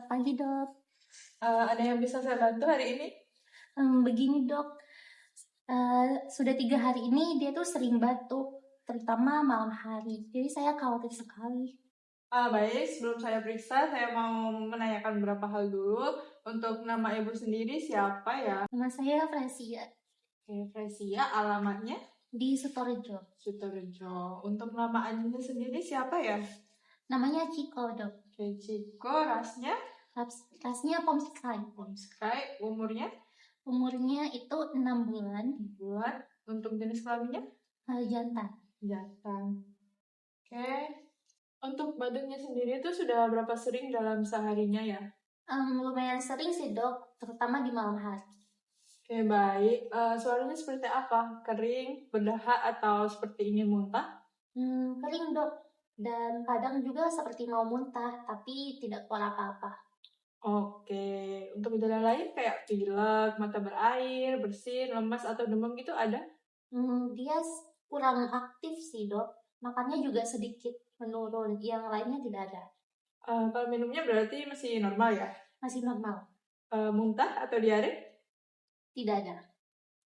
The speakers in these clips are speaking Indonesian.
Selamat pagi, Dok. Ada yang bisa saya bantu hari ini? Begini, Dok. Sudah 3 hari ini dia tuh sering batuk, terutama malam hari. Jadi saya khawatir sekali. Baik, sebelum saya periksa, saya mau menanyakan beberapa hal dulu. Untuk nama ibu sendiri siapa ya? Nama saya Fresia Oke, Fresia, alamatnya di Sutorejo. Sutorejo. Untuk nama anjingnya sendiri siapa ya? Namanya Ciko, Dok. Oke, Ciko, rasnya Rasnya Pomsky. Pomsky, umurnya Umurnya itu 6 bulan, bulan. Untuk jenis kelaminnya jantan. jantan. Oke, untuk batuknya sendiri itu sudah berapa sering dalam seharinya ya? Lumayan sering sih, Dok, terutama di malam hari. Oke, baik. Suaranya seperti apa? Kering, berdahak, atau seperti ingin muntah? Kering, Dok. Dan kadang juga seperti mau muntah, tapi tidak keluar apa-apa. Oke, untuk gejala lain kayak pilek, mata berair, bersin, lemas, atau demam gitu ada? Dia kurang aktif sih, Dok. Makannya juga sedikit menurun. Yang lainnya tidak ada. Kalau minumnya berarti masih normal ya? Masih normal. Muntah atau diare? Tidak ada.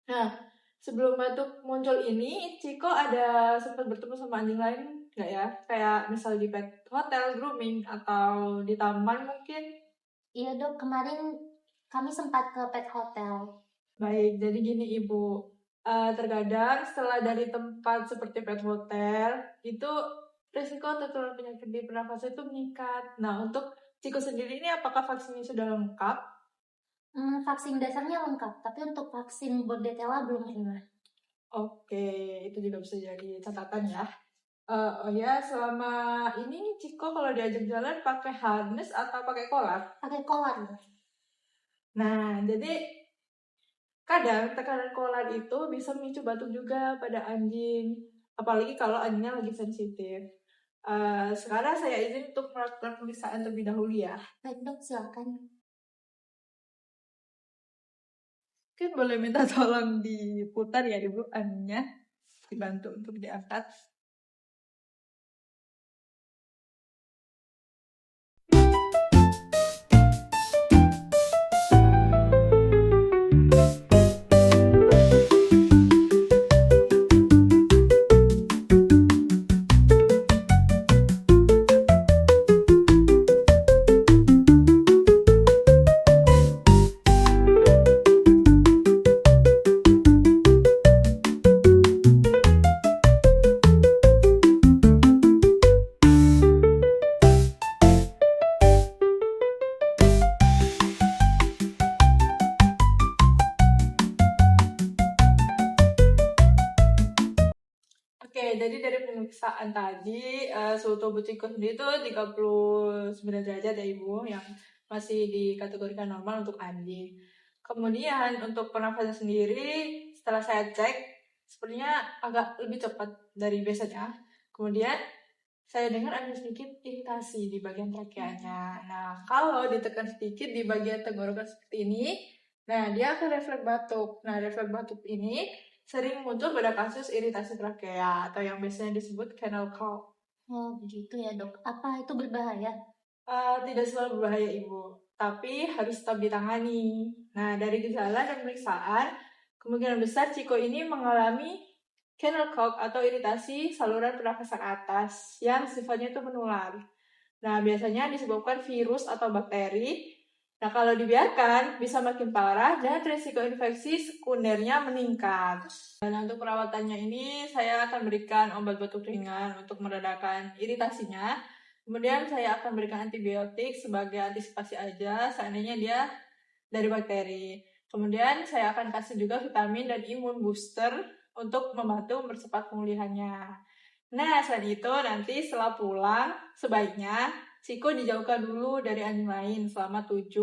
Nah, sebelum batuk muncul ini, Ciko ada sempat bertemu sama anjing lain nggak ya? Kayak misal di pet hotel, grooming, atau di taman mungkin? Iya, Dok. Kemarin kami sempat ke pet hotel. Baik, jadi gini Ibu, terkadang setelah dari tempat seperti pet hotel, itu risiko tertular penyakit di pernafasan itu meningkat. Nah, untuk Ciko sendiri ini apakah vaksinnya sudah lengkap? Vaksin dasarnya lengkap, tapi untuk vaksin Bordetella belum pernah. Oke, itu juga bisa jadi catatan ya. Oh ya, selama ini Ciko kalau diajak jalan pakai harness atau pakai kolar? Pakai kolar, Dok. Nah, jadi kadang tekanan kolar itu bisa memicu batuk juga pada anjing, apalagi kalau anjingnya lagi sensitif. Sekarang saya izin untuk melakukan pemeriksaan terlebih dahulu ya. Baik, Dok. Silakan. Mungkin boleh minta tolong diputar ya Ibu anjingnya, dibantu untuk diangkat. Oke, jadi dari pemeriksaan tadi, suhu tubuh Ciko sendiri itu 39 derajat ya Ibu, yang masih dikategorikan normal untuk anjing. Kemudian untuk pernafasan sendiri, setelah saya cek, sepertinya agak lebih cepat dari biasanya. Kemudian saya dengar ada sedikit iritasi di bagian trakeanya. Nah, kalau ditekan sedikit di bagian tenggorokan seperti ini, nah dia akan refleks batuk. Nah, refleks batuk ini sering muncul pada kasus iritasi trakea atau yang biasanya disebut kennel cough. Oh, begitu ya, Dok. Apa itu berbahaya? Tidak selalu berbahaya Ibu, tapi harus tetap ditangani. Nah, dari gejala dan pemeriksaan, kemungkinan besar Ciko ini mengalami kennel cough atau iritasi saluran pernafasan atas yang sifatnya itu menular. Nah, biasanya disebabkan virus atau bakteri. Nah, kalau dibiarkan bisa makin parah dan risiko infeksi sekundernya meningkat. Nah, untuk perawatannya ini saya akan berikan obat batuk ringan untuk meredakan iritasinya. Kemudian saya akan berikan antibiotik sebagai antisipasi aja seandainya dia dari bakteri. Kemudian saya akan kasih juga vitamin dan imun booster untuk membantu mempercepat pemulihannya. Nah, selain itu nanti setelah pulang sebaiknya Ciko dijauhkan dulu dari anjing lain selama 7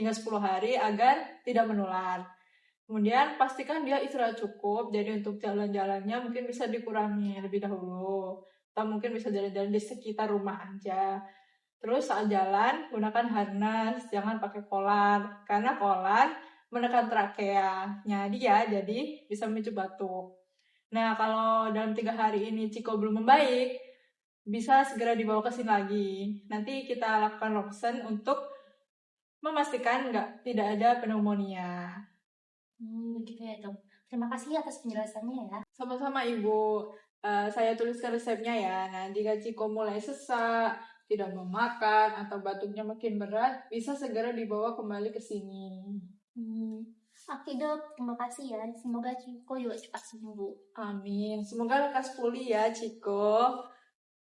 hingga 10 hari agar tidak menular. Kemudian pastikan dia istirahat cukup, jadi untuk jalan-jalannya mungkin bisa dikurangi lebih dahulu. Atau mungkin bisa jalan-jalan di sekitar rumah aja. Terus saat jalan, gunakan harness, jangan pakai kolar. Karena kolar menekan trakeanya dia, jadi bisa memicu batuk. Nah, kalau dalam 3 hari ini Ciko belum membaik, bisa segera dibawa ke sini lagi. Nanti kita lakukan ronsen untuk memastikan tidak ada pneumonia. Gitu ya dok. Terima kasih atas penjelasannya ya. Sama-sama Ibu. Saya tuliskan resepnya ya. Nah, jika Ciko mulai sesak, tidak mau makan, atau batuknya makin berat, bisa segera dibawa kembali ke sini. Oke dok, terima kasih ya. Semoga Ciko juga cepat sembuh. Amin. Semoga lekas pulih ya Ciko.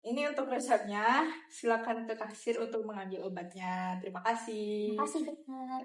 Ini untuk resepnya. Silakan ke kasir untuk mengambil obatnya. Terima kasih. Terima kasih dokter.